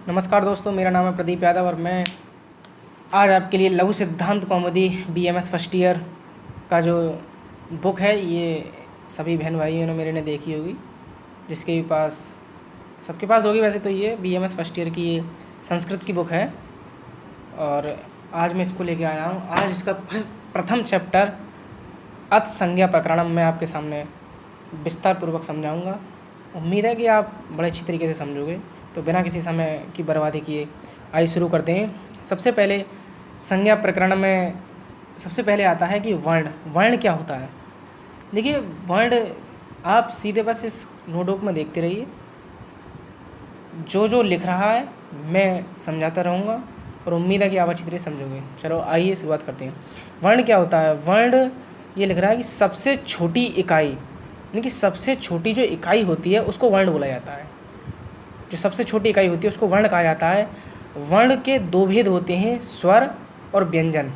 नमस्कार दोस्तों, मेरा नाम है प्रदीप यादव और मैं आज आपके लिए लघु सिद्धांत कौमुदी बीएमएस फर्स्ट ईयर का जो बुक है ये सभी बहन भाइयों ने मेरे ने देखी होगी। जिसके भी पास सबके पास होगी वैसे तो ये बीएमएस फर्स्ट ईयर की ये संस्कृत की बुक है और आज मैं इसको लेके आया हूँ। आज इसका प्रथम चैप्टर अत संज्ञा प्रकरणम मैं आपके सामने विस्तार पूर्वक समझाऊँगा। उम्मीद है कि आप बड़े अच्छी तरीके से समझोगे। तो बिना किसी समय की बर्बादी किए आइए शुरू करते हैं। सबसे पहले संज्ञा प्रकरण में सबसे पहले आता है कि वर्ण क्या होता है। देखिए, वर्ण आप सीधे बस इस नोटबुक में देखते रहिए, जो लिख रहा है मैं समझाता रहूँगा और उम्मीद है कि आप अच्छी तरह समझोगे। चलो आइए शुरुआत करते हैं। वर्ण क्या होता है। वर्ण ये लिख रहा है कि सबसे छोटी इकाई, यानी कि सबसे छोटी जो इकाई होती है उसको वर्ण बोला जाता है। जो सबसे छोटी इकाई होती है उसको वर्ण कहा जाता है। वर्ण के दो भेद होते हैं, स्वर और व्यंजन।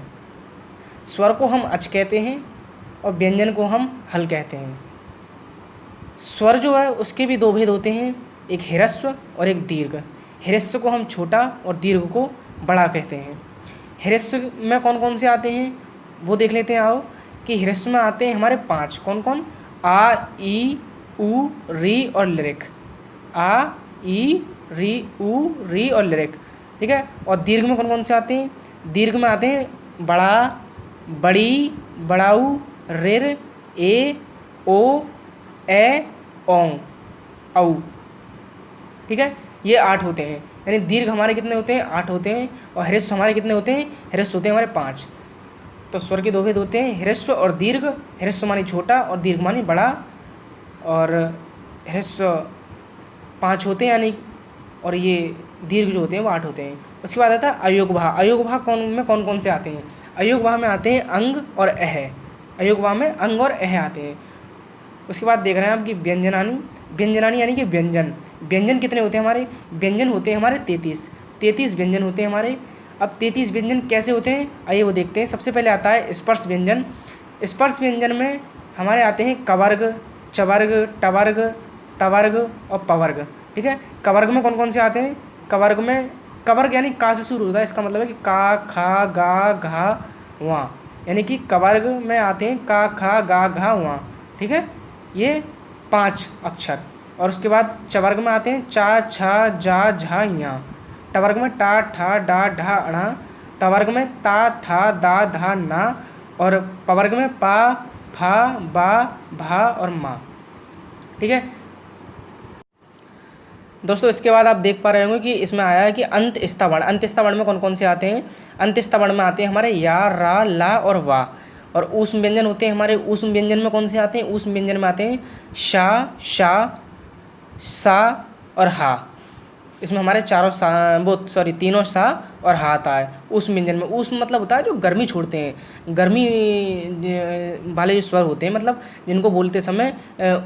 स्वर को हम अच कहते हैं और व्यंजन को हम हल कहते हैं। स्वर जो है उसके भी दो भेद होते हैं, एक ह्रस्व और एक दीर्घ। ह्रस्व को हम छोटा और दीर्घ को बड़ा कहते हैं। ह्रस्व में कौन कौन से आते हैं वो देख लेते हैं। आओ कि ह्रस्व में आते हैं हमारे 5। कौन कौन? आ, ई, उ, री और लिरिक। आ, ई, री, उ, री और लिरिक, ठीक है। और दीर्घ में कौन कौन से आते हैं? दीर्घ में आते हैं बड़ा, बड़ी, बड़ाऊ, रिर, ए, ओ, ए, ओंग, औ, ठीक है। ये 8 होते हैं। यानी दीर्घ हमारे कितने होते हैं? 8 होते हैं। और ह्रस्व हमारे कितने होते हैं? ह्रस्व होते हैं हमारे 5। तो स्वर के दो भेद होते हैं, ह्रस्व और दीर्घ। ह्रस्व मानी छोटा और दीर्घ मानी बड़ा। और ह्रस्व 5 होते हैं यानी, और ये दीर्घ जो होते हैं वो 8 होते हैं। उसके बाद आता है अयोगभा। अयोगभा कौन कौन से आते हैं? अयोगभा में आते हैं अंग और अह। अयोगभा में अंग और अह आते हैं। उसके बाद देख रहे हैं आप कि व्यंजनानी। व्यंजनानी यानी कि व्यंजन। व्यंजन कितने होते हैं हमारे? व्यंजन होते हैं हमारे 33 व्यंजन होते हैं हमारे। अब 33 व्यंजन कैसे होते हैं आइए वो देखते हैं। सबसे पहले आता है स्पर्श व्यंजन। स्पर्श व्यंजन में हमारे आते हैं कवर्ग, चवर्ग, टवर्ग, तवर्ग और पवर्ग, ठीक है। कवर्ग में कौन कौन से आते हैं? कवर्ग यानी का से शुरू होता है। इसका मतलब है कि का, खा, गा, घा, वाँ, यानी कि कवर्ग में आते हैं का, खा, गा, घा, वाँ, ठीक है। ये 5 अक्षर। और उसके बाद चवर्ग में आते हैं चा, छा, जा, झा, यहाँ। टवर्ग में टा, ठा, डा, ढा, अणा। तवर्ग में ता, था, दा, धा, ना। और पवर्ग में पा, फा, बा, भा और मा, ठीक है। दोस्तों इसके बाद आप देख पा रहे होंगे कि इसमें आया है कि अंतस्था वर्ण। अंतस्था वर्ण में कौन कौन से आते हैं? अंतस्था वर्ण में आते हैं हमारे या, रा, ला और वा। और ऊष्म व्यंजन होते हैं हमारे। ऊष्म व्यंजन में कौन से आते हैं? ऊष्म व्यंजन में आते हैं शा, शा, सा और हा। इसमें हमारे तीनों सा और हा आता है ऊष्म व्यंजन में। ऊष्म मतलब होता है जो गर्मी छोड़ते हैं, गर्मी वाले जो स्वर होते हैं, मतलब जिनको बोलते समय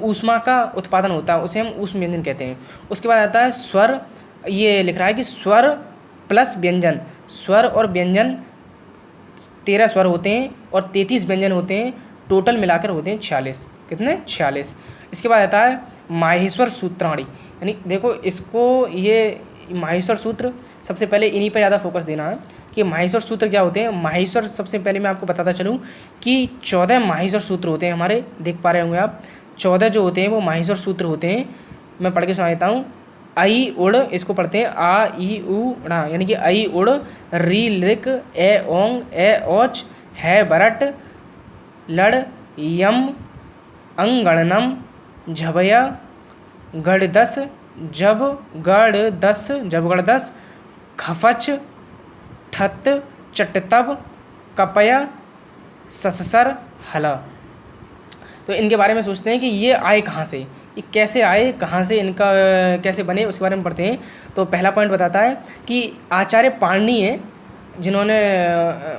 ऊष्मा का उत्पादन होता है, उसे हम ऊष्म व्यंजन कहते हैं। उसके बाद आता है स्वर। ये लिख रहा है कि स्वर प्लस व्यंजन। स्वर और व्यंजन 13 स्वर होते हैं और 33 व्यंजन होते हैं। टोटल मिलाकर होते हैं 46। कितने? 46। इसके बाद आता है माहेश्वर सूत्राणी। यानी देखो इसको, ये माहेश्वर सूत्र सबसे पहले इन्हीं पर ज़्यादा फोकस देना है कि माहेश्वर सूत्र क्या होते हैं। माहेश्वर सबसे पहले मैं आपको बताता चलूँ कि 14 माहेश्वर सूत्र होते हैं हमारे। देख पा रहे होंगे आप 14 जो होते हैं वो माहेश्वर सूत्र होते हैं। मैं पढ़ के सुना देता हूँ। आई उड़, इसको पढ़ते हैं आ, ई, उ, ड़ा, यानी कि आई उड़, री लिक, ए ओंग, ए ओच, है बरट, लड़, यम, अंगणनम, झबया, गढ़ 10, जब गढ़ 10, खफच, ठत, चटतब, कपया, सससर, हला। तो इनके बारे में सोचते हैं कि ये आए कहाँ से, ये कैसे आए, कहाँ से इनका कैसे बने, उसके बारे में पढ़ते हैं। तो पहला पॉइंट बताता है कि आचार्य पाणिनि है जिन्होंने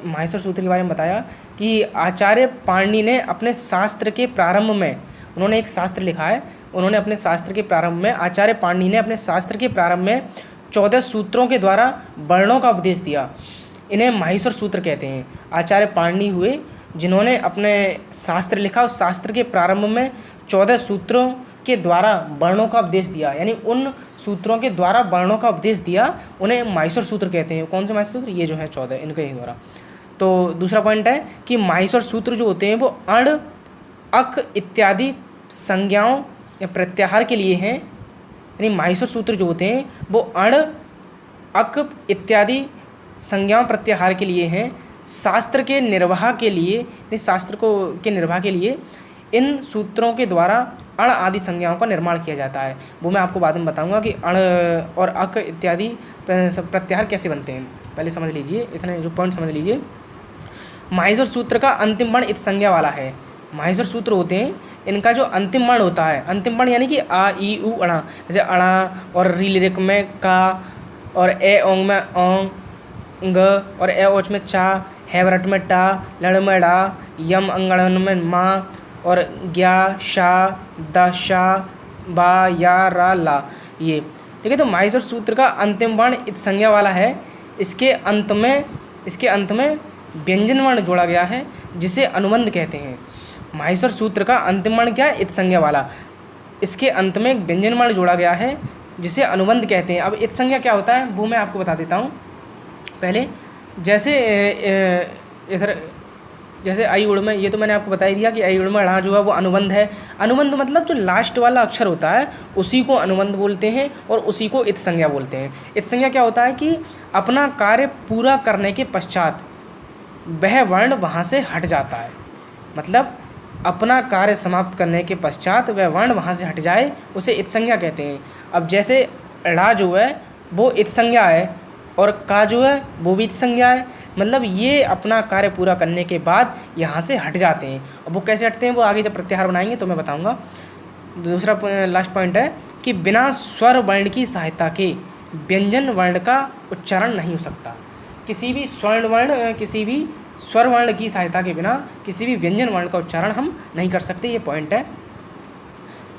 माहेश्वर सूत्र के बारे में बताया कि आचार्य पाणिनि ने अपने शास्त्र के प्रारंभ में, उन्होंने एक शास्त्र लिखा है, उन्होंने अपने शास्त्र के प्रारंभ में, आचार्य पाणिनि ने अपने शास्त्र के प्रारंभ में 14 सूत्रों के द्वारा वर्णों का उपदेश दिया। इन्हें माहेश्वर सूत्र कहते हैं। आचार्य पाणिनि हुए जिन्होंने अपने शास्त्र लिखा, उस शास्त्र के प्रारंभ में 14 सूत्रों के द्वारा वर्णों का उपदेश दिया, यानी उन सूत्रों के द्वारा वर्णों का उपदेश दिया, उन्हें माहेश्वर सूत्र कहते हैं। कौन से माहेश्वर सूत्र? ये जो है 14, इनके ही द्वारा। तो दूसरा पॉइंट है कि माहेश्वर सूत्र जो होते हैं वो अण, अक इत्यादि संज्ञाओं या प्रत्याहार के लिए हैं। यानी माहेश्वर सूत्र जो होते हैं वो अण, अक इत्यादि संज्ञाओं प्रत्याहार के लिए हैं। शास्त्र के निर्वाह के लिए, शास्त्र को के निर्वाह के लिए इन सूत्रों के द्वारा अण आदि संज्ञाओं का निर्माण किया जाता है। वो मैं आपको बाद में बताऊंगा कि अण और अक इत्यादि प्रत्याहार कैसे बनते हैं। पहले समझ लीजिए, इतने जो पॉइंट समझ लीजिए। माहेश्वर सूत्र का अंतिम वर्ण इत संज्ञा वाला है। माहेश्वर सूत्र होते हैं, इनका जो अंतिम वर्ण होता है, अंतिम वर्ण यानी कि आ ई उ अणा, जैसे अणा और रीलिरिक में का, और ए ओंग में ओंग ग, और ए ओच में चा, हैवरट में टा, लड़ में डा, यम अंगड़न में माँ, और ग्या शा द शा बा या रा ला, ये ठीक है। तो माहेश्वर सूत्र का अंतिम वर्ण इत संज्ञा वाला है। इसके अंत में व्यंजन वर्ण जोड़ा गया है जिसे अनुबंध कहते हैं। माहेश्वर सूत्र का अंतिम वर्ण क्या है? इत संज्ञा वाला। इसके अंत में एक व्यंजन वर्ण जोड़ा गया है जिसे अनुबंध कहते हैं। अब इत संज्ञा क्या होता है वो मैं आपको बता देता हूँ। पहले जैसे इधर जैसे आई उड़ में, ये तो मैंने आपको बता ही दिया कि आई उड़ में ड़ा जो है वो अनुबंध है। अनुबंध मतलब जो लास्ट वाला अक्षर होता है उसी को अनुबंध बोलते हैं और उसी को इत संज्ञा बोलते हैं। इत संज्ञा क्या होता है कि अपना कार्य पूरा करने के पश्चात वह वर्ण वहाँ से हट जाता है। मतलब अपना कार्य समाप्त करने के पश्चात वह वर्ण वहाँ से हट जाए, उसे इत संज्ञा कहते हैं। अब जैसे ड़ा जो है वो इत संज्ञा है और का जो है वो भी इत संज्ञा है। मतलब ये अपना कार्य पूरा करने के बाद यहाँ से हट जाते हैं। अब वो कैसे हटते हैं वो आगे जब प्रत्याहार बनाएंगे तो मैं बताऊँगा। दूसरा लास्ट पॉइंट है कि बिना स्वर वर्ण की सहायता के व्यंजन वर्ण का उच्चारण नहीं हो सकता। किसी भी स्वर वर्ण की सहायता के बिना किसी भी व्यंजन वर्ण का उच्चारण हम नहीं कर सकते, ये पॉइंट है।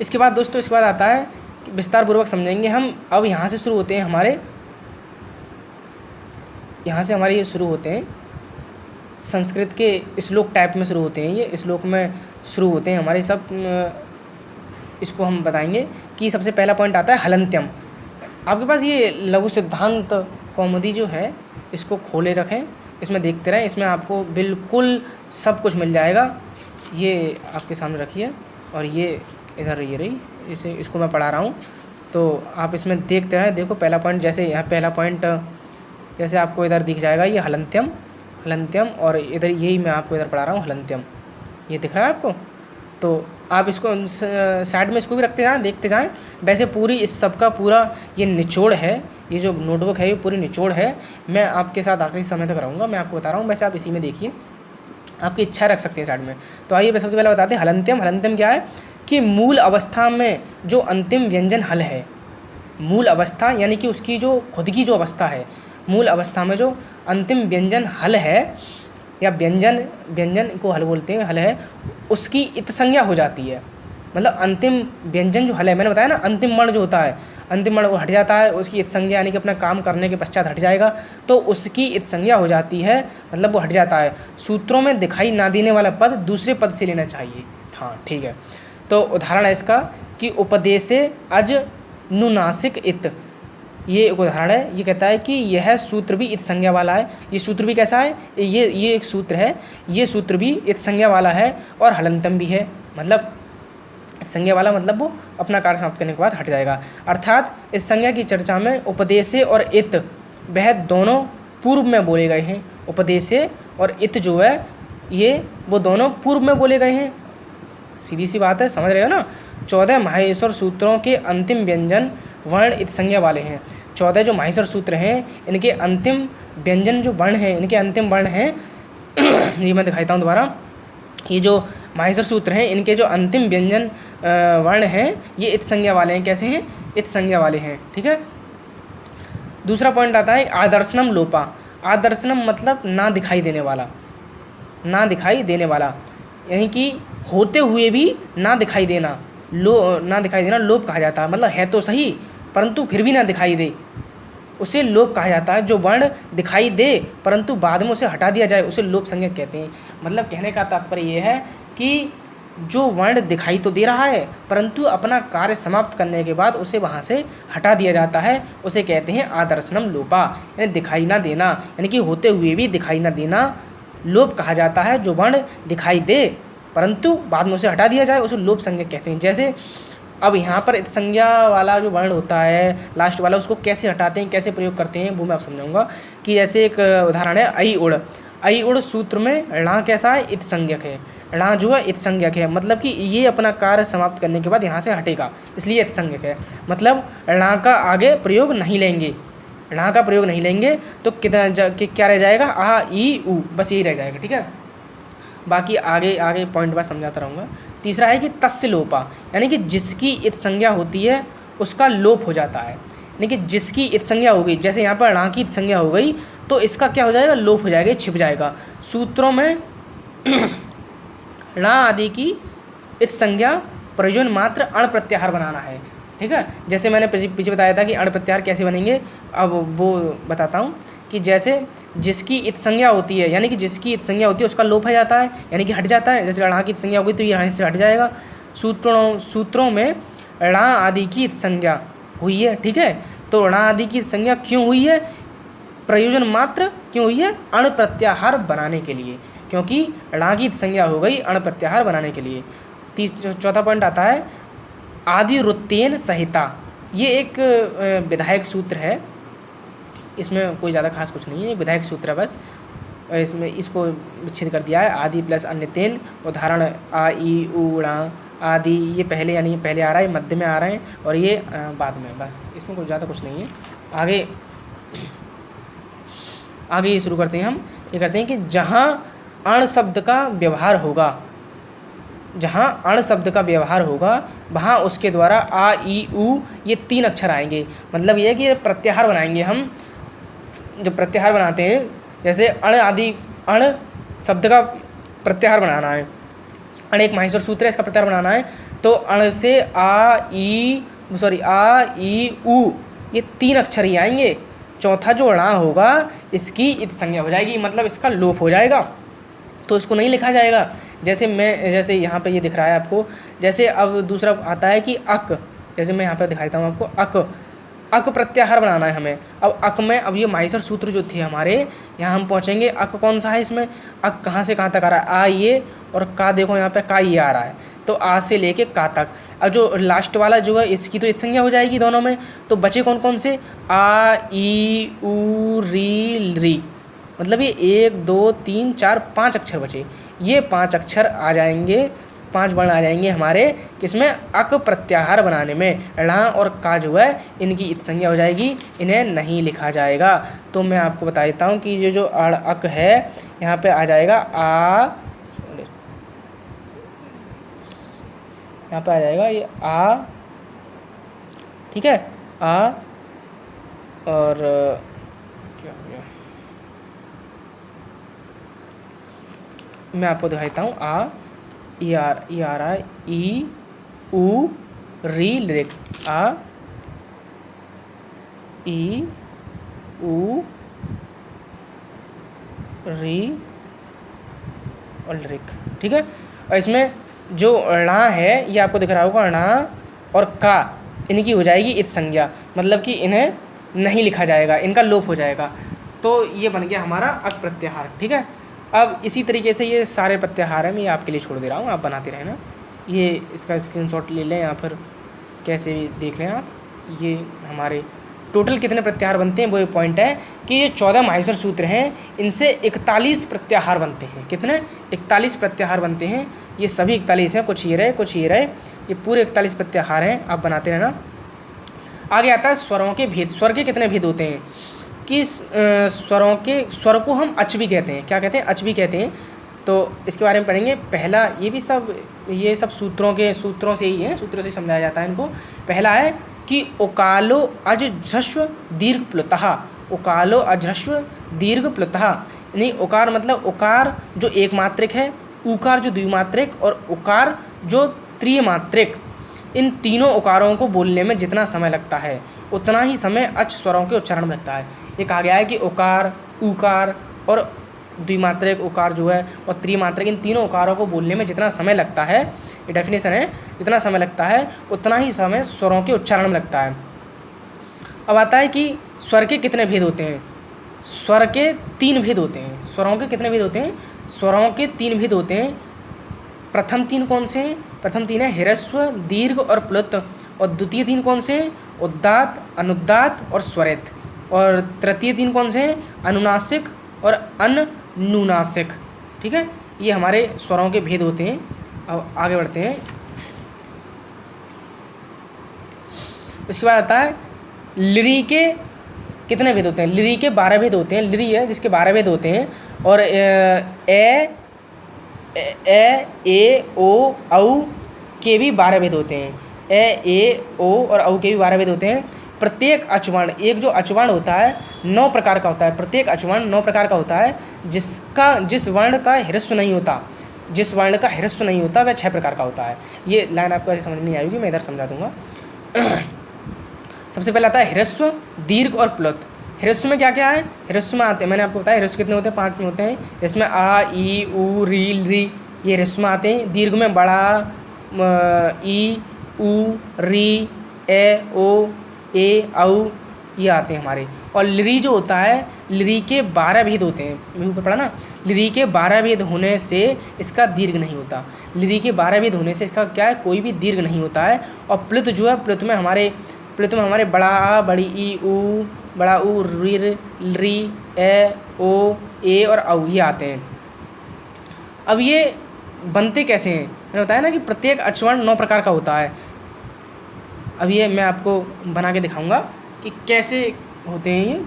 इसके बाद दोस्तों, इसके बाद आता है कि विस्तार पूर्वक समझेंगे हम। अब यहाँ से शुरू होते हैं हमारे ये शुरू होते हैं संस्कृत के श्लोक टाइप में शुरू होते हैं। ये श्लोक में शुरू होते हैं हमारे सब। इसको हम बताएंगे कि सबसे पहला पॉइंट आता है हलंत्यम। आपके पास ये लघु सिद्धांत कौमुदी जो है इसको खोले रखें, इसमें देखते रहें, इसमें आपको बिल्कुल सब कुछ मिल जाएगा। ये आपके सामने रखिए और ये इधर ये रही, इसको मैं पढ़ा रहा हूँ तो आप इसमें देखते रहें। देखो पहला पॉइंट, जैसे यहाँ पहला पॉइंट जैसे आपको इधर दिख जाएगा ये हलंत्यम, और इधर यही मैं आपको इधर पढ़ा रहा हूँ हलंत्यम, ये दिख रहा है आपको। तो आप इसको साइड में इसको भी रखते जाएँ, देखते जाएँ। वैसे पूरी इस सब का पूरा ये निचोड़ है, ये जो नोटबुक है ये पूरी निचोड़ है। मैं आपके साथ आखिरी समय तक रहूँगा, मैं आपको बता रहा हूँ। वैसे आप इसी में देखिए, आपकी इच्छा रख सकते हैं साइड में। तो आइए सबसे पहले बताते हैं हलंत्यम। हलंत्यम क्या है कि मूल अवस्था में जो अंतिम व्यंजन हल है, मूल अवस्था यानी कि उसकी जो खुद की जो अवस्था है, मूल अवस्था में जो अंतिम व्यंजन हल है या व्यंजन को हल बोलते हैं, हल है, उसकी इत संज्ञा हो जाती है। मतलब अंतिम व्यंजन जो हल है, मैंने बताया ना अंतिम वर्ण जो होता है, अंतिम वर्ण वो हट जाता है, उसकी इत संज्ञा यानी कि अपना काम करने के पश्चात हट जाएगा तो उसकी इत संज्ञा हो जाती है, मतलब वो हट जाता है। सूत्रों में दिखाई ना देने वाला पद दूसरे पद से लेना चाहिए। हाँ ठीक है। तो उदाहरण है इसका कि उपदेशे अज नुनासिक इत, ये एक उदाहरण है। ये कहता है कि यह सूत्र भी इत संज्ञा वाला है। ये सूत्र भी कैसा है, ये एक सूत्र है, ये सूत्र भी इत संज्ञा वाला है और हलंतम भी है। मतलब इत संज्ञा वाला मतलब वो अपना कार्य समाप्त करने के बाद हट जाएगा। अर्थात इस संज्ञा की चर्चा में उपदेशे और इत वह दोनों पूर्व में बोले गए हैं। उपदेशे और इत जो है ये वो दोनों पूर्व में बोले गए हैं। सीधी सी बात है, समझ रहे हो ना। 14 माहेश्वर सूत्रों के अंतिम व्यंजन वर्ण इत संज्ञा वाले हैं। 14 जो माहेश्वर सूत्र हैं इनके अंतिम व्यंजन जो वर्ण हैं, इनके अंतिम वर्ण हैं ये मैं दिखाता हूँ दोबारा। ये जो माहेश्वर सूत्र हैं इनके जो अंतिम व्यंजन वर्ण हैं ये इत संज्ञा वाले हैं। कैसे हैं? इत संज्ञा वाले हैं। ठीक है। दूसरा पॉइंट आता है आदर्शनम लोपा। आदर्शनम मतलब ना दिखाई देने वाला, ना दिखाई देने वाला यानी कि होते हुए भी ना दिखाई देना, ना दिखाई देना लोप कहा जाता है। मतलब है तो सही परंतु फिर भी ना दिखाई दे, उसे लोप कहा जाता है। जो वर्ण दिखाई दे परंतु बाद में उसे हटा दिया जाए उसे लोप संज्ञक कहते हैं। मतलब कहने का तात्पर्य ये है कि जो वर्ण दिखाई तो दे रहा है परंतु अपना कार्य समाप्त करने के बाद उसे वहाँ से हटा दिया जाता है, उसे कहते हैं आदर्शनम लोपा, यानी दिखाई ना देना, यानी कि होते हुए भी दिखाई ना देना लोप कहा जाता है। जो वर्ण दिखाई दे परंतु बाद में उसे हटा दिया जाए उसे लोप संज्ञा कहते हैं। जैसे अब यहाँ पर इत संज्ञा वाला जो वर्ण होता है लास्ट वाला, उसको कैसे हटाते हैं, कैसे प्रयोग करते हैं, वो मैं आप समझाऊंगा। कि जैसे एक उदाहरण है ऐ उड़। ऐ उड़ सूत्र में णा कैसा है, इत संज्ञक है। णा जो है इत संज्ञक है, मतलब कि ये अपना कार्य समाप्त करने के बाद यहाँ से हटेगा, इसलिए इत संज्ञक है। मतलब णा का आगे प्रयोग नहीं लेंगे, णा का प्रयोग नहीं लेंगे तो कितना क्या रह जाएगा, आ ई उ, बस यही रह जाएगा। ठीक है, बाकी आगे आगे पॉइंट बाय समझाता रहूँगा। तीसरा है कि तस्य लोपा, यानी कि जिसकी इत संज्ञा होती है उसका लोप हो जाता है, यानी कि जिसकी इत संज्ञा हो गई, जैसे यहाँ पर णा की इत संज्ञा हो गई तो इसका क्या हो जाएगा, लोप हो जाएगा, छिप जाएगा। सूत्रों में णा आदि की इत संज्ञा प्रयोजन मात्र अण प्रत्याहार बनाना है। ठीक है, जैसे मैंने पीछे बताया था कि अण प्रत्याहार कैसे बनेंगे, अब वो बताता हूँ। कि जैसे जिसकी इत संज्ञा होती है, यानी कि जिसकी इत संज्ञा होती है उसका लोप हो जाता है, यानी कि हट जाता है। जैसे णा की इत संज्ञा होगी तो ये यहाँ से हट जाएगा। सूत्रों में णा आदि की इत संज्ञा हुई है। ठीक है, तो णा आदि की संज्ञा क्यों हुई है, प्रयोजन मात्र क्यों हुई है, अण प्रत्याहार बनाने के लिए, क्योंकि णा की इत संज्ञा हो गई अण प्रत्याहार बनाने के लिए। चौथा पॉइंट आता है आदिवृत्तेन सहिता। ये एक विधायक सूत्र है, इसमें कोई ज़्यादा खास कुछ नहीं है, विधायक सूत्र है बस। इसमें इसको विच्छेद कर दिया है, आदि प्लस अन्य तेन। उदाहरण आ ई उ णा आदि, ये पहले यानी पहले आ रहा है, मध्य में आ रहे हैं और ये बाद में, बस इसमें कोई ज़्यादा कुछ नहीं है। आगे ये शुरू करते हैं हम। ये करते हैं कि जहाँ अण शब्द का व्यवहार होगा, जहाँ अण शब्द का व्यवहार होगा वहाँ उसके द्वारा आ ई उ ये 3 अक्षर आएंगे। मतलब ये है कि प्रत्याहार बनाएंगे हम। जब प्रत्याहार बनाते हैं, जैसे अण आदि, अण शब्द का प्रत्याहार बनाना है, अण एक माहेश्वर सूत्र है, इसका प्रत्याहार बनाना है, तो अण से आ ई उ ये 3 अक्षर ही आएंगे। चौथा जो णा होगा इसकी इत संज्ञा हो जाएगी, मतलब इसका लोप हो जाएगा, तो इसको नहीं लिखा जाएगा। जैसे यहाँ पे ये दिख रहा है आपको। जैसे अब दूसरा आता है कि अक, जैसे मैं यहाँ पर दिखाता हूँ आपको, अक प्रत्याहार बनाना है हमें। अब अक में, अब ये माहेश्वर सूत्र जो थे हमारे, यहाँ हम पहुँचेंगे। अक कौन सा है इसमें, अक कहाँ से कहाँ तक आ रहा है, आ ये, और का देखो यहाँ पे का ये आ रहा है, तो आ से लेके का तक। अब जो लास्ट वाला जो है इसकी तो इत संज्ञा हो जाएगी दोनों में, तो बचे कौन कौन से, आ ई उ री, मतलब ये 1 2 3 4 5 अक्षर बचे। ये 5 अक्षर आ जाएंगे, 5 वर्ण आ जाएंगे हमारे किसमें, अक प्रत्याहार बनाने में। णा और का जो है इनकी इत संज्ञा हो जाएगी, इन्हें नहीं लिखा जाएगा। तो मैं आपको बता देता हूँ कि ये जो अण अक है यहाँ पे आ जाएगा यहाँ पे आ जाएगा ये आ, ठीक है, आ, और क्या हो गया, मैं आपको दिखाता हूँ। आ ई आ रहा है, ई उ री लिरिक, आ ई उ री और लिरिक। ठीक है, और इसमें जो णा है ये आपको दिख रहा होगा, णा और का इनकी हो जाएगी इत संज्ञा, मतलब कि इन्हें नहीं लिखा जाएगा, इनका लोप हो जाएगा। तो ये बन गया हमारा अक प्रत्याहार। ठीक है, अब इसी तरीके से ये सारे प्रत्याहार हैं, मैं आपके लिए छोड़ दे रहा हूँ, आप बनाते रहना। ये इसका स्क्रीनशॉट ले लें या फिर कैसे भी देख लें आप। ये हमारे टोटल कितने प्रत्याहार बनते हैं वो एक पॉइंट है कि ये 14 माहेश्वर सूत्र हैं, इनसे 41 प्रत्याहार बनते हैं। कितने, 41 प्रत्याहार बनते हैं। ये सभी 41 हैं, कुछ ये रहे कुछ ये रहे, ये पूरे 41 प्रत्याहार हैं, आप बनाते रहना। आगे आता है स्वरों के भेद। स्वर के कितने भेद होते हैं, कि स्वर को हम अच भी कहते हैं। क्या कहते हैं, अच भी कहते हैं। तो इसके बारे में पढ़ेंगे। पहला, ये सब सूत्रों से ही है, सूत्रों से समझाया जाता है इनको। पहला है कि ओकालो अज झ्रस्व दीर्घ प्लुतः, ओकालो अजह्रस्व दीर्घ प्लुतः, यानी ओकार मतलब ओकार जो एक मात्रिक है, उकार जो द्विमात्रिक और उकार जो त्रिमात्रिक, इन तीनों उकारों को बोलने में जितना समय लगता है उतना ही समय अच स्वरों के उच्चारण में लगता है। ये कहा गया है कि उकार, उकार और द्विमात्रिक उकार जो है और त्रिमात्रिक, इन तीनों उकारों को बोलने में जितना समय लगता है ये डेफिनेशन है। जितना समय लगता है उतना ही समय स्वरों के उच्चारण में लगता है। अब आता है कि स्वर के कितने भेद होते हैं। स्वर के 3 भेद होते हैं। स्वरों के कितने भेद होते हैं? स्वरों के 3 भेद होते हैं। प्रथम 3 कौन से हैं? प्रथम 3 है ह्रस्व, दीर्घ और प्लुत। और द्वितीय 3 कौन से हैं? उद्दात, अनुदात और स्वरित। और तृतीय 3 कौन से हैं? अनुनासिक और अनुनासिक। ठीक है, ये हमारे स्वरों के भेद होते हैं। अब आगे बढ़ते हैं। इसके बाद आता है लिरि के कितने भेद होते हैं। लिरि के 12 भेद होते हैं। लिरि है जिसके 12 भेद होते हैं। और ए ओ औ के भी 12 भेद होते हैं। ए ओ और औ के भी 12 भेद होते हैं। प्रत्येक अचवर्ण, एक जो अचवर्ण होता है 9 प्रकार का होता है। प्रत्येक अचवर्ण 9 प्रकार का होता है। जिस वर्ण का ह्रस्व नहीं होता, जिस वर्ण का ह्रस्व नहीं होता वह 6 प्रकार का होता है। ये लाइन आपको ऐसे समझ नहीं आएगी, मैं इधर समझा दूंगा। सबसे पहले आता है ह्रस्व, दीर्घ और प्लुत। ह्रस्व में क्या क्या है? ह्रस्व में आते हैं, मैंने आपको बताया ह्रस्व कितने होते हैं, 5 में होते हैं। इसमें आ, ई, उ, री, री, ये ह्रस्व में आते हैं। दीर्घ में बड़ा, ई, उ, री, ए, ओ, ए, औ, ये आते हैं हमारे। और लिरि जो होता है, लिरि के 12 भेद होते हैं। मैं ऊपर पढ़ा ना, लिरि के 12 भेद होने से इसका दीर्घ नहीं होता। लिरि के 12 भेद होने से इसका क्या है, कोई भी दीर्घ नहीं होता है। और प्लुत जो है, प्लुत में हमारे बड़ा आ, बड़ी ई, उ, बड़ा उ, री, ए, ओ, ए और औ, ये आते हैं। अब ये बनते कैसे हैं? मैंने बताया ना कि प्रत्येक अचवर्ण 9 प्रकार का होता है। अब ये मैं आपको बना के दिखाऊंगा कि कैसे होते हैं ये,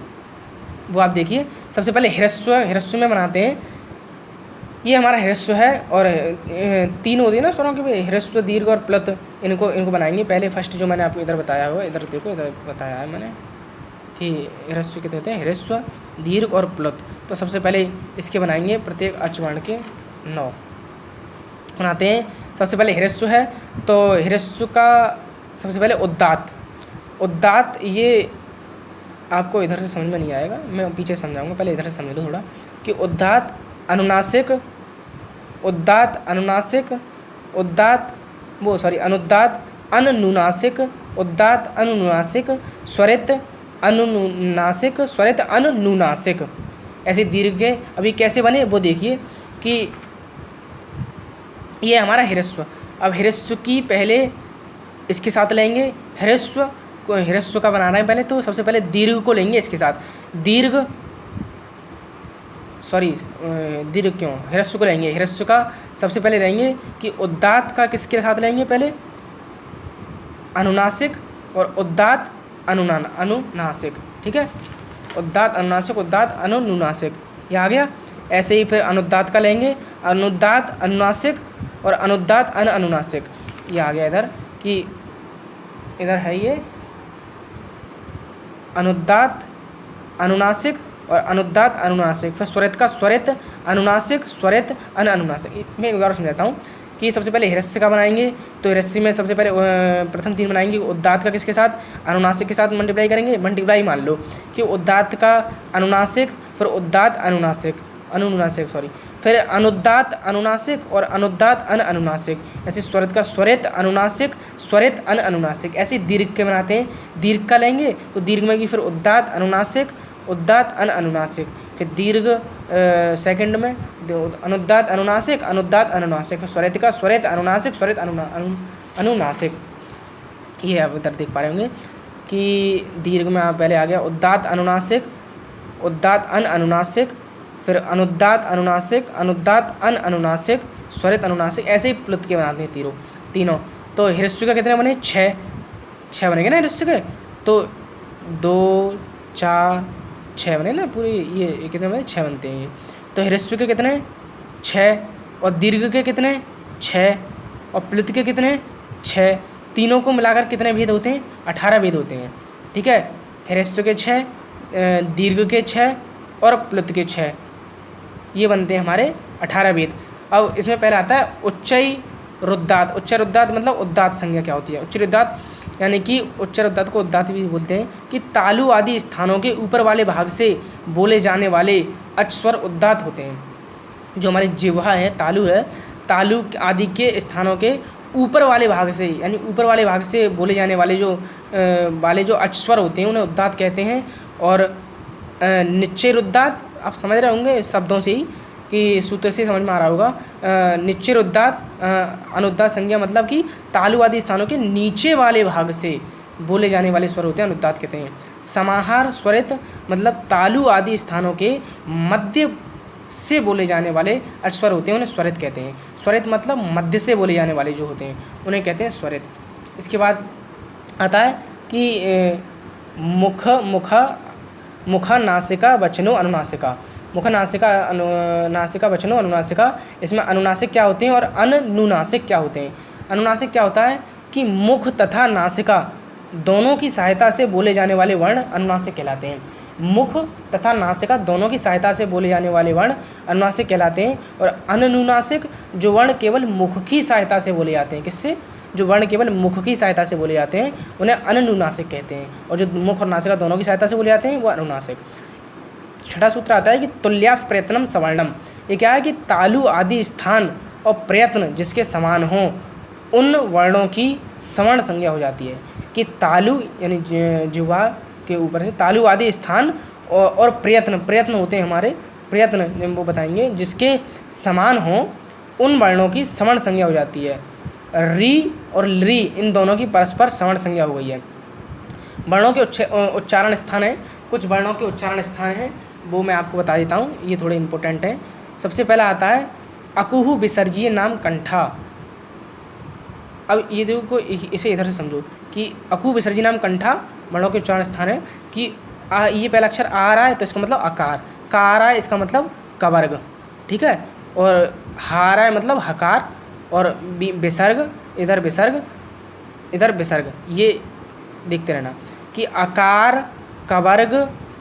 वो आप देखिए। सबसे पहले ह्रस्व में बनाते हैं। ये हमारा ह्रस्व है। और 3 होते हैं ना स्वरों के, ह्रस्व, दीर्घ और प्लुत। इनको बनाएंगे। पहले फर्स्ट जो मैंने आपको इधर बताया हुआ, इधर देखो, इधर बताया है मैंने कि ह्रस्व कितने होते हैं, ह्रस्व, दीर्घ और प्लुत। तो सबसे पहले इसके बनाएंगे, प्रत्येक अचवर्ण के 9 बनाते हैं। सबसे पहले ह्रस्व है, तो ह्रस्व का सबसे पहले उद्दात, ये आपको इधर से समझ में नहीं आएगा, मैं पीछे समझाऊंगा, पहले इधर से समझ लो थोड़ा कि उद्दात, अनुनासिक, अनुदात, अनुनुनासिक, उद्दात, अनुनुनासिक, स्वरित, अनुनुनासिक, ऐसे दीर्घ के। अभी कैसे बने वो देखिए कि ये हमारा ह्रस्व। अब ह्रस्व की पहले इसके साथ लेंगे। ह्रस्व का बनाना है पहले, तो सबसे पहले दीर्घ को लेंगे इसके साथ। दीर्घ क्यों, ह्रस्व को लेंगे। ह्रस्व का सबसे पहले लेंगे कि उद्दात का किसके साथ लेंगे, पहले अनुनासिक और उद्दात अनुनासिक। ठीक है, उद्दात अनुनासिक, उद्दात अनुनासिक, ये आ गया। ऐसे ही फिर अनुदात का लेंगे, अनुदात अनुनासिक और अनुदात अनुनासिक, ये आ गया इधर कि इधर है ये अनुदात अनुनासिक और अनुदात अनुनासिक। फिर स्वरित का स्वरित अनुनासिक, स्वरित अनुनासिक। मैं एक उदाहरण समझाता हूँ कि सबसे पहले ह्रस्व का बनाएंगे, तो ह्रस्व में सबसे पहले प्रथम 3 बनाएंगे। उद्दात का किसके साथ, अनुनासिक के साथ मल्टीप्लाई करेंगे। मल्टीप्लाई मान लो कि उद्दात का अनुनासिक, फिर उद्दात अनुनासिक, फिर अनुदात अनुनासिक और अनुदात अनुनासिक। ऐसे स्वरित का स्वरित अनुनासिक, स्वरित अनुनासिक। ऐसे दीर्घ के बनाते हैं। दीर्घ का लेंगे तो दीर्घ में कि फिर उद्दात अनुनासिक, उद्दात अनुनासिक, फिर दीर्घ सेकंड में अनुदात अनुनासिक, अनुदात अनुनासिक, फिर स्वरित का स्वरित अनुनासिक, स्वरित अनुनासिक। ये आप इधर देख पा रहे होंगे कि दीर्घ में आप पहले आ गया उद्दात अनुनासिक, उद्दात अनुनासिक, फिर अनुदात अनुनासिक, अनुदात अनुनासिक, स्वरित अनुनासिक। ऐसे ही प्लुत के बनाते हैं तीनों। तो ह्रस्व का कितने बने, 6 बनेंगे ना ह्रस्व के, तो 2, 4, 6 बने ना पूरे। ये कितने बने, 6 बनते हैं ये। तो ह्रस्व के कितने, 6, और दीर्घ के कितने, 6, और प्लुत के कितने, 6। तीनों को मिलाकर कितने भेद होते हैं, 18 भेद होते हैं। ठीक है, ह्रस्व के 6, दीर्घ के 6 और प्लुत के 6, ये बनते हैं हमारे 18 भेद। अब इसमें पहले आता है उच्चई रुद्दात। उच्चर उद्दात मतलब उद्दात संज्ञा क्या होती है। उच्चर उद्दात यानी कि उच्चर उद्दात को उद्दात भी बोलते हैं कि तालु आदि स्थानों के ऊपर वाले भाग से बोले जाने वाले अचस्वर उद्दात होते हैं। जो हमारी जिह्वा है, तालु है, तालु आदि के स्थानों के ऊपर वाले भाग से, यानी ऊपर वाले भाग से बोले जाने वाले जो अचस्वर होते हैं उन्हें उद्दात कहते हैं। और निश्चयरुद्दात, आप समझ रहे होंगे शब्दों से ही कि सूत्र से समझ में आ रहा होगा। निश्चयरुद्दात अनुद्दात संज्ञा मतलब कि तालु आदि स्थानों के नीचे वाले भाग से बोले जाने वाले स्वर होते हैं, अनुद्दात कहते हैं। समाहार स्वरित मतलब तालु आदि स्थानों के मध्य से बोले जाने वाले अचस्वर होते हैं, उन्हें स्वरित कहते हैं। स्वरित मतलब मध्य से बोले जाने वाले जो होते हैं उन्हें कहते हैं स्वरित। इसके बाद आता है कि मुखा नासिका वचनो अनुनासिका। मुख नासिका वचनो अनुनासिका। इसमें अनुनासिक क्या होते हैं और अनुनासिक क्या होते हैं। अनुनासिक क्या होता है कि मुख तथा नासिका दोनों की सहायता से बोले जाने वाले वर्ण अनुनासिक कहलाते हैं। मुख तथा नासिका दोनों की सहायता से बोले जाने वाले वर्ण अनुनासिक कहलाते हैं। और अनुनासिक जो वर्ण केवल मुख की सहायता से बोले जाते हैं, किससे, जो वर्ण केवल मुख की सहायता से बोले जाते हैं उन्हें अनुनासिक कहते हैं। और जो मुख और नासिका दोनों की सहायता से बोले जाते हैं वो अनुनासिक। छठा सूत्र आता है कि तुल्यास प्रयत्नम सवर्णम। ये क्या है कि तालु आदि स्थान और प्रयत्न जिसके समान हों उन वर्णों की सवर्ण संज्ञा हो जाती है। कि तालु यानी जिह्वा के ऊपर से तालु आदि स्थान और प्रयत्न होते हैं हमारे, प्रयत्न वो बताएंगे जिसके समान हों उन वर्णों की सवर्ण संज्ञा हो जाती है। री और ली इन दोनों की परस्पर सवर्ण संज्ञा हो गई है। वर्णों के उच्चारण स्थान है, कुछ वर्णों के उच्चारण स्थान हैं वो मैं आपको बता देता हूँ, ये थोड़े इंपॉर्टेंट हैं। सबसे पहला आता है अकुहु विसर्जीय नाम कंठा। अब ये देखो इसे इधर से समझो कि अकुहु विसर्जीय नाम कंठा वर्णों के उच्चारण स्थान है। कि ये पहला अक्षर आ रहा है तो इसका मतलब अकार, का आ रहा है इसका मतलब कवर्ग, ठीक है। और हा रहा है मतलब हकार, और विसर्ग इधर विसर्ग इधर विसर्ग, ये देखते रहना कि अकार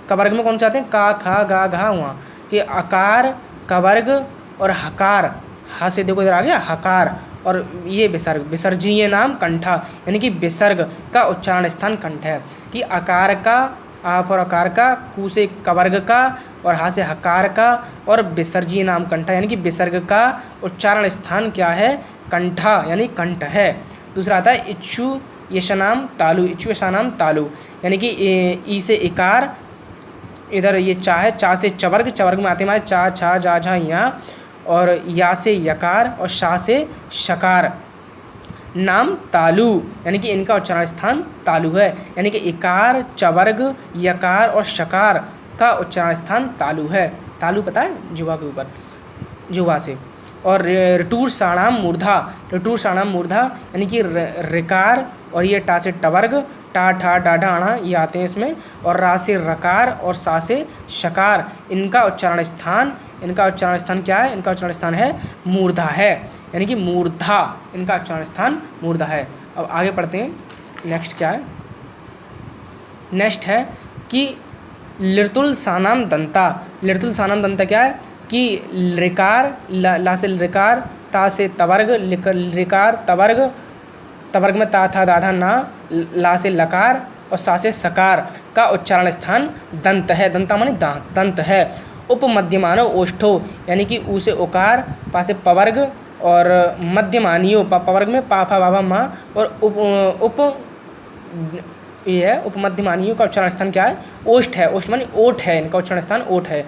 कवर्ग में कौन से आते हैं, का खा गा घा हुआ, कि अकार कवर्ग और हकार, हा से देखो इधर आ गया हकार, और ये विसर्ग विसर्जीय नाम कंठा, यानी कि विसर्ग का उच्चारण स्थान कंठ है। कि अकार का, आप और अकार का, कु से कवर्ग का और हा से हकार का, और विसर्जीय नाम कंठा यानी कि विसर्ग का उच्चारण स्थान क्या है, कंठा यानी कंठ है। दूसरा आता है इच्छु यशनाम तालु। इच्छु यशानाम तालु यानी कि ई से इकार, इधर ये चा है, चा से चवर्ग, चवर्ग में आते हमारे चा छा जा झा यहाँ, और या से यकार और शा से शकार। नाम तालु यानी कि इनका उच्चारण स्थान तालु है, यानी कि इकार चवर्ग यकार और शकार का उच्चारण स्थान तालु है। तालु पता है जुवा के ऊपर, जुवा से। और ऋटूर साणाम मूर्धा, ऋटूर साणाम मूर्धा यानी कि रिकार और ये टा से टवर्ग, टा ठा डाढ़ा आना ये आते हैं इसमें, और रा से रकार और सा से शकार, इनका उच्चारण स्थान क्या है, इनका उच्चारण स्थान है मूर्धा है, यानी कि मूर्धा इनका उच्चारण स्थान मूर्धा है। अब आगे पढ़ते हैं, नेक्स्ट क्या है, नेक्स्ट है कि लिरतुल सानाम दंता। लिरतुल सानाम दंता क्या है कि रिकार, ला से रिकार, ता से तवर्ग, रिकार तवर्ग, तवर्ग में ता था दाधा ना, ला से लकार और सा से सकार का उच्चारण स्थान दंत है। दंता माने दांत, दंत है। उपमध्यमानो ओष्ठो यानी कि ऊ से उकार, पा से पवर्ग और मध्यमानियो, पवर्ग में पा फा बाबा माँ, और उप ये है उपमध्यमानियों का उच्चारण स्थान क्या है, ओष्ठ है। ओष्ठ मानी ओठ है, इनका उच्चारण स्थान ओठ है,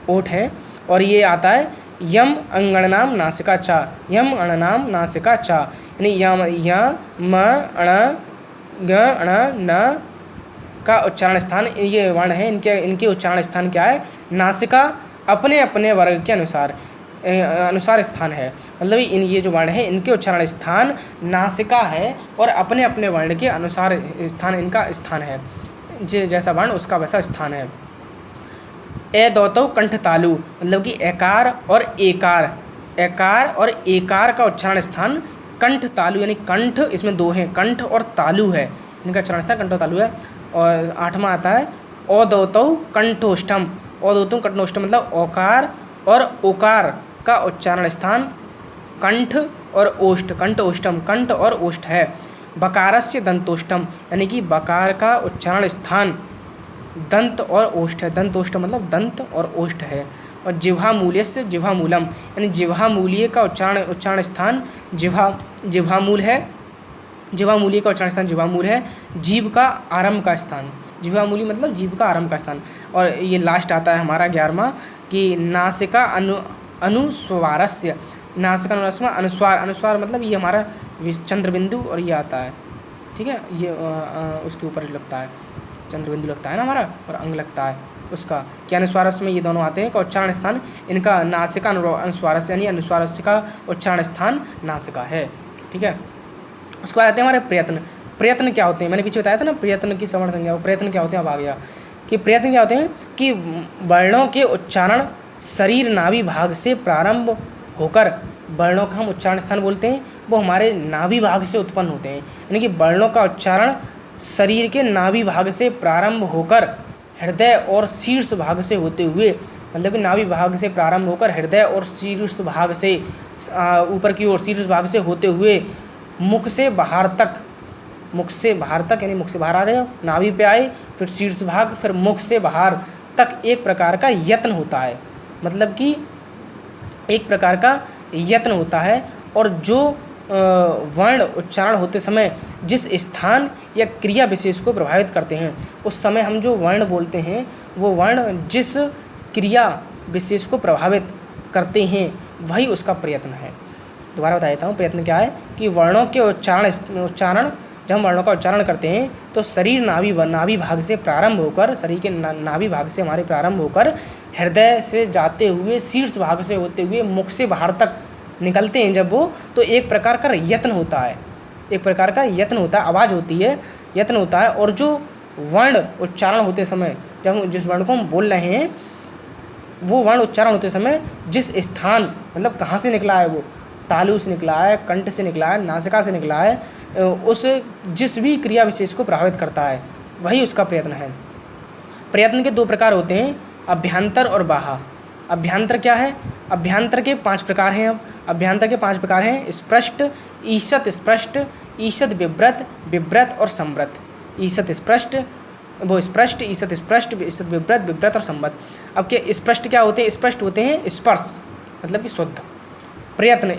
ओठ है। और ये आता है यम अंगणनाम नासिका चा, यम अणनाम नासिका चा यानी यम या म अण ग अण न का उच्चारण स्थान, ये वर्ण है इनके उच्चारण स्थान क्या है, नासिका अपने अपने वर्ग के अनुसार स्थान है। मतलब ये जो वर्ण है इनके उच्चारण स्थान नासिका है और अपने अपने वर्ण के अनुसार स्थान इनका स्थान है, जैसा वर्ण उसका वैसा स्थान है। ए दौतो कंठ तालु मतलब कि एकार और एकार का उच्चारण स्थान कंठ तालु यानी कंठ, इसमें दो हैं, कंठ और तालु है, इनका उच्चारण स्थान कंठ और तालु है। और आठवां आता है औदौतौ कंठोष्ठम। औदौतौ कंठोष्ठम मतलब ओकार और ओकार का उच्चारण स्थान कंठ और ओष्ठ, कंठ ओष्ठम, कंठ और ओष्ठ है। बकारस्य दंतोष्ठम यानी कि बकार का उच्चारण स्थान दंत और ओष्ठ है, दंत ओष्ठ मतलब दंत और ओष्ठ है। और जिह्वामूल्यस्य जिह्वामूलम, यानी जिह्वामूल्य का उच्चारण स्थान जिह्वामूल है। जिह्वामूल्य का उच्चारण स्थान जिह्वामूल है। जीभ का आरंभ का स्थान, जिह्वामूल्य मतलब जीभ का आरंभ का स्थान। और ये लास्ट आता है हमारा 11वां कि नासिका अनुस्वारस्य, नासिका अनुस्वार, अनुस्वार मतलब ये हमारा चंद्रबिंदु और ये आता है, ठीक है, ये उसके ऊपर लगता है, चंद्रबिंदु लगता है ना हमारा, और अंग लगता है उसका, क्या अनुस्वारस्य में ये दोनों आते हैं। का उच्चारण स्थान इनका नासिका अनुस्वारस्य, यानी अनुस्वारस्य का उच्चारण स्थान नासिका है, ठीक है। उसके बाद आते हैं हमारे प्रयत्न। प्रयत्न क्या होते हैं, मैंने पीछे बताया था ना प्रयत्न की सवर्ण संज्ञा, प्रयत्न क्या होते हैं, अब आ गया कि प्रयत्न क्या होते हैं कि वर्णों के उच्चारण शरीर नाभि भाग से प्रारंभ होकर, वर्णों का हम उच्चारण स्थान बोलते हैं, वो हमारे नाभि भाग से उत्पन्न होते हैं। यानी कि वर्णों का उच्चारण शरीर के नाभि भाग से प्रारंभ होकर हृदय और शीर्ष भाग से होते हुए, मतलब कि नाभि भाग से प्रारंभ होकर हृदय और शीर्ष भाग से ऊपर की ओर शीर्ष भाग से होते हुए मुख से बाहर तक, मुख से बाहर तक यानी मुख से बाहर आ गए, नाभि पे आए, फिर शीर्ष भाग, फिर मुख से बाहर तक एक प्रकार का यत्न होता है, मतलब कि एक प्रकार का यत्न होता है। और जो वर्ण उच्चारण होते समय जिस स्थान या क्रिया विशेष को प्रभावित करते हैं, उस समय हम जो वर्ण बोलते हैं वो वर्ण जिस क्रिया विशेष को प्रभावित करते हैं वही उसका प्रयत्न है। दोबारा बता देता हूँ, प्रयत्न क्या है कि वर्णों के उच्चारण जब हम वर्णों का उच्चारण करते हैं तो शरीर नाभि भाग से प्रारंभ होकर, शरीर के नाभि भाग से हमारे प्रारंभ होकर हृदय से जाते हुए शीर्ष भाग से होते हुए मुख से बाहर तक निकलते हैं जब वो, तो एक प्रकार का यत्न होता है, एक प्रकार का यत्न होता है, आवाज़ होती है, यत्न होता है। और जो वर्ण उच्चारण होते समय, जब हम जिस वर्ण को हम बोल रहे हैं वो वर्ण उच्चारण होते समय जिस स्थान, मतलब कहाँ से निकला है वो, तालु से निकला है, कंठ से निकला है, नासिका से निकला है, उस जिस भी क्रिया विशेष को प्रभावित करता है वही उसका प्रयत्न है। प्रयत्न के 2 प्रकार होते हैं, अभ्यंतर और बाह्य। अभ्यंतर क्या है, अभ्यंतर के 5 प्रकार हैं। अब अभ्यंतर के 5 प्रकार हैं, स्पष्ट, ईषत स्पष्ट, ईषत विव्रत, विव्रत और संव्रत। ईषत स्पष्ट, वो स्पष्ट, ईषत स्पष्ट, ईषत विव्रत, विव्रत और संव्रत। अब के स्पष्ट क्या होते हैं, स्पष्ट होते हैं स्पर्श, मतलब कि शुद्ध। प्रयत्न,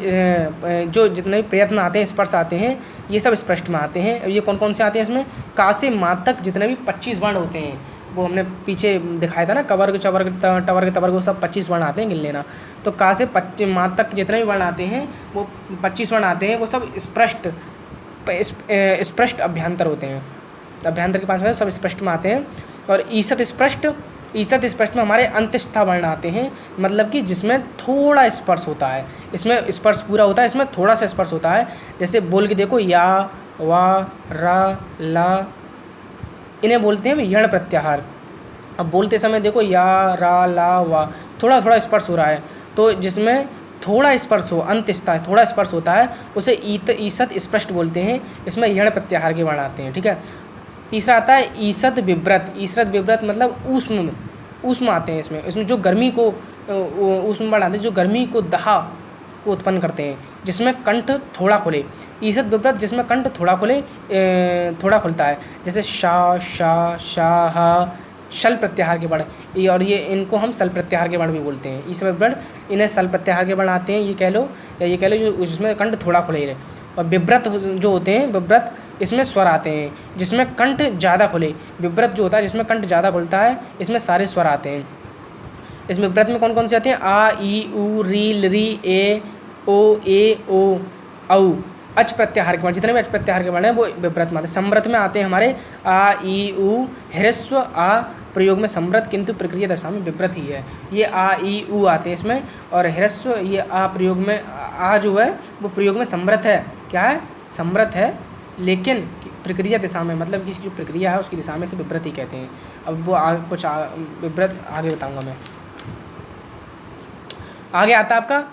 जो जितने भी प्रयत्न आते हैं, स्पर्श आते हैं, ये सब स्पष्ट में आते हैं। ये कौन कौन से आते हैं इसमें, का से मा तक जितने भी 25 वर्ण होते हैं, वो हमने पीछे दिखाया था ना, कवर्ग चवर्ग टवर्ग तवर्ग, वो सब 25 वर्ण आते हैं, गिन लेना। तो का से मा तक जितने भी वर्ण आते हैं वो 25 वर्ण आते हैं, वो सब स्पष्ट अभ्यंतर होते हैं। अभ्यंतर के 5 वर्ण सब स्पष्ट में आते हैं। और ईषत स्पष्ट में हमारे अंतस्था वर्ण आते हैं, मतलब कि जिसमें थोड़ा स्पर्श होता है, इसमें स्पर्श पूरा होता है, इसमें थोड़ा सा स्पर्श होता है। जैसे बोल के देखो, या, वा, रा, ला, इन्हें बोलते हैं यण प्रत्याहार। अब बोलते समय देखो या, रा, ला, वा, थोड़ा थोड़ा स्पर्श हो रहा है, तो जिसमें थोड़ा स्पर्श हो, अंतस्था थोड़ा स्पर्श होता है, उसे ईषत स्पष्ट बोलते हैं। इसमें यण प्रत्याहार के वर्ण आते हैं, ठीक है। तीसरा आता है ईषत विव्रत। ईषत विव्रत मतलब ऊष्म आते हैं इसमें जो गर्मी को ऊष्म वर्ण आते हैं, जो गर्मी को दहा को उत्पन्न करते हैं, जिसमें कंठ थोड़ा खुले। ईषत विव्रत जिसमें कंठ थोड़ा खुलता है, जैसे शा, शा, शाह, शल प्रत्याहार के वर्ण, और ये इनको हम सल प्रत्याहार के वर्ण भी बोलते हैं। ईषत विव्रत इन्हें सल प्रत्याहार के वर्ण आते हैं, ये कह लो जो जिसमें कंठ थोड़ा खुले रहे। और विव्रत जो होते हैं, विव्रत इसमें स्वर आते हैं जिसमें कंठ ज़्यादा खुले। विव्रत जो होता है जिसमें कंठ ज़्यादा खुलता है, इसमें सारे स्वर आते हैं। इस विव्रत में कौन कौन से आते हैं, आ, ई, ऊ, री, लरी, ए, ओ, ए, ओ, औ, अच प्रत्याहार के वर्ण, जितने भी अच प्रत्याहार के वर्ण हैं वो विव्रत में आते हैं। संव्रत में आते हैं हमारे आ, ई, ऊ, ह्रस्व आ प्रयोग में संव्रत, किंतु प्रक्रिया दशा में विव्रत ही है। ये आ, ई, ऊ आते हैं इसमें, और ह्रस्व ये आ प्रयोग में, आ जो है वो प्रयोग में संव्रत है। क्या है, संव्रत है, लेकिन प्रक्रिया दिशा में, मतलब कि जो प्रक्रिया है उसकी दिशा में से विव्रत ही कहते हैं। अब वो कुछ विव्रत आगे बताऊंगा मैं। आगे आता है आपका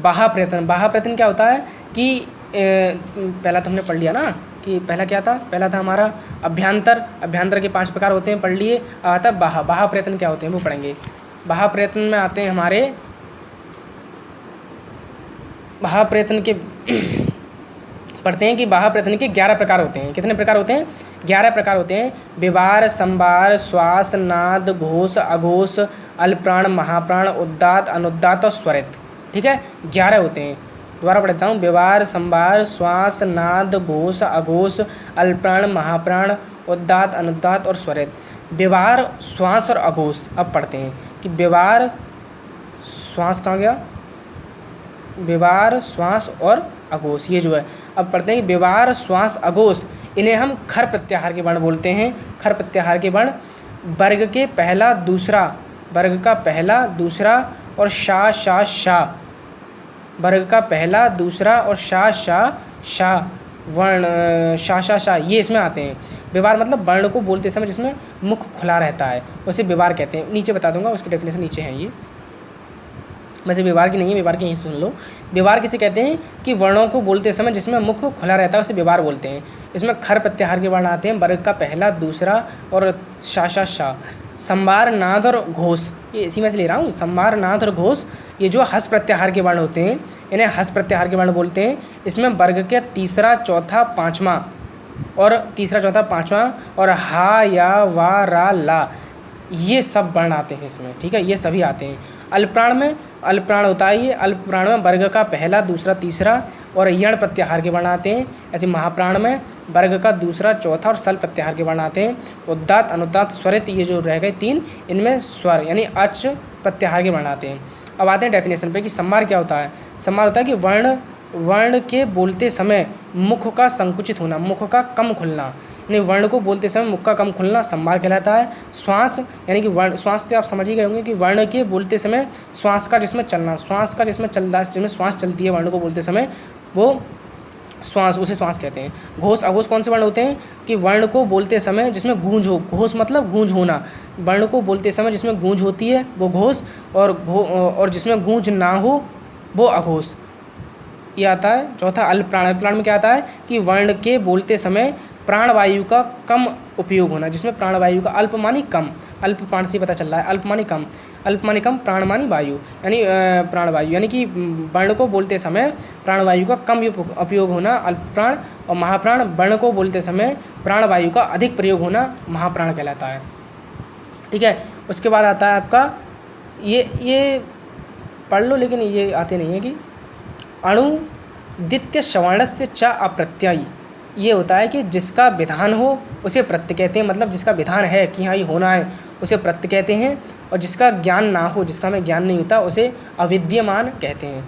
बाह्य प्रयत्न। बाह्य प्रयत्न क्या होता है कि पहला तो हमने पढ़ लिया ना, कि पहला क्या था, पहला था हमारा अभ्यंतर के 5 प्रकार होते हैं, पढ़ लिए। आता है बाह्य प्रयत्न क्या होते हैं वो पढ़ेंगे। बाह्य प्रयत्न में आते हैं हमारे, बाह्य प्रयत्न के पढ़ते हैं कि बाह्य प्रयत्न के 11 प्रकार होते हैं। कितने प्रकार होते हैं, 11 प्रकार होते हैं। विवार, संवार, श्वास, नाद, घोष, अघोष, अल्पप्राण, महाप्राण, उद्दात, अनुद्दात और स्वरित। ठीक है, 11 होते हैं। दोबारा पढ़ता हूँ, व्यवहार, संभार, श्वास, नाद, घोष, अघोष, अल्पप्राण, महाप्राण, उद्दात, अनुद्दात और स्वरित। व्यवहार, श्वास और अघोष। अब पढ़ते हैं कि व्यवहार, श्वास कहाँ गया, व्यवहार, श्वास और अघोष, ये जो है। अब पढ़ते हैं कि व्यवहार, श्वास, अघोष, इन्हें हम खर प्रत्याहार के वर्ण बोलते हैं। खर प्रत्याहार के वर्ण वर्ग के पहला, दूसरा, वर्ग का पहला, दूसरा और शा शा शा, वर्ग का पहला, दूसरा और शा शा शा वर्ण, शा शा शा, ये इसमें आते हैं। व्यवहार मतलब वर्ण को बोलते समय जिसमें मुख खुला रहता है, उसे व्यवहार कहते हैं। नीचे बता दूंगा, उसकी डेफिनेशन नीचे है। ये वैसे व्यवहार की नहीं है, व्यवहार की यहीं सुन लो। व्यवहार किसे कहते हैं कि वर्णों को बोलते समय जिसमें मुख खुला रहता है उसे व्यवहार बोलते हैं। इसमें खर प्रत्याहार के वर्ण आते हैं, वर्ग का पहला, दूसरा और शा शा शा। संभार, नाद और घोष, ये इसी में से ले रहा हूँ। संभार, नाद और घोष, ये जो हस प्रत्याहार के वर्ण होते हैं इन्हें हस प्रत्याहार के वर्ण बोलते हैं। इसमें वर्ग के तीसरा, चौथा, पाँचवा और तीसरा, चौथा, पाँचवा और हा, या, वा, रा, ला, ये सब वर्ण आते हैं इसमें। ठीक है, ये सभी आते हैं। अल्पप्राण में, अल्पप्राण होता है ये, अल्पप्राण में वर्ग का पहला, दूसरा, तीसरा और यण प्रत्याहार के वर्ण आते हैं। ऐसे महाप्राण में वर्ग का दूसरा, चौथा और सल प्रत्याहार के वर्ण आते हैं। उद्दात, अनुदात, स्वरित, ये जो रह गए 3, इनमें स्वर यानी अच प्रत्याहार के वर्ण आते हैं। अब आते हैं डेफिनेशन पे कि संभार क्या होता है। संभार होता है कि वर्ण के बोलते समय मुख का संकुचित होना, मुख का कम खुलना, यानी वर्ण को बोलते समय मुख का कम खुलना संभार कहलाता है। श्वास यानी कि वर्ण, श्वास तो आप समझ ही गए होंगे कि वर्ण के बोलते समय श्वास का जिसमें चलना, श्वास का जिसमें चल रहा है, जिसमें श्वास चलती है वर्ण को बोलते समय, वो श्वास, उसे श्वास कहते हैं। घोष, अघोष कौन से वर्ण होते हैं कि वर्ण को बोलते समय जिसमें गूंज हो, घोष मतलब गूंज होना, वर्ण को बोलते समय जिसमें गूंज होती है वो घोष, और जिसमें गूंज ना हो वो अघोष, ये आता है। चौथा अल्पप्राण, अल्पप्राण में क्या आता है कि वर्ण के बोलते समय प्राणवायु का कम उपयोग होना, जिसमें प्राणवायु का, अल्प मानी कम, अल्प प्राण से पता चल रहा है, अल्प मानी कम, अल्प मानी कम, प्राण मानी वायु, यानी प्राणवायु, यानी कि वर्ण को बोलते समय प्राणवायु का कम उपयोग होना अल्पप्राण, और महाप्राण वर्ण को बोलते समय प्राणवायु का अधिक प्रयोग होना महाप्राण कहलाता है। ठीक है, उसके बाद आता है आपका ये पढ़ लो, लेकिन ये आते नहीं है कि अणु द्वितीय सवर्णस्य च अप्रत्ययी, ये होता है कि जिसका विधान हो उसे प्रत्यय कहते हैं, मतलब जिसका विधान है कि हाँ ये होना है उसे प्रत्यय कहते हैं, और जिसका ज्ञान ना हो, जिसका हमें ज्ञान नहीं होता, उसे अविद्यमान कहते हैं।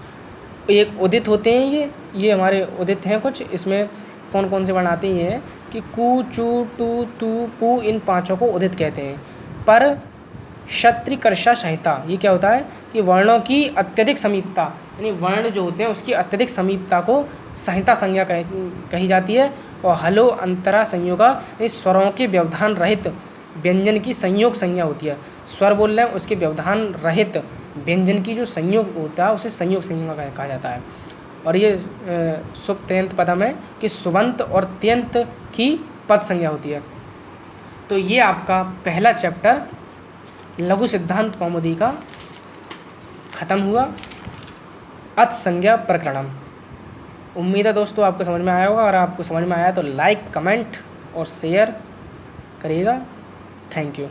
एक उदित होते हैं ये हमारे उदित हैं कुछ। इसमें कौन कौन से वर्ण आते हैं कि कु, चू, टू, तू, पू, इन पांचों को उदित कहते हैं। पर क्षत्रिकर्षा संहिता, ये क्या होता है कि वर्णों की अत्यधिक समीपता, यानी वर्ण जो होते हैं उसकी अत्यधिक समीपता को संहिता संज्ञा कही जाती है। और हलो अंतरा संयोगा, यानी स्वरों के व्यवधान रहित व्यंजन की संयोग संज्ञा होती है। स्वर बोल रहे हैं, उसके व्यवधान रहित व्यंजन की जो संयोग होता है उसे संयोग संज्ञा कहा जाता है। और ये सुप त्यंत पदम है कि सुबंत और त्यंत की पद संज्ञा होती है। तो ये आपका पहला चैप्टर लघु सिद्धांत कौमुदी का ख़त्म हुआ, अच संज्ञा प्रकरणम। उम्मीद है दोस्तों आपको समझ में आया होगा, और आपको समझ में आया तो लाइक, कमेंट और शेयर करिएगा। Thank you.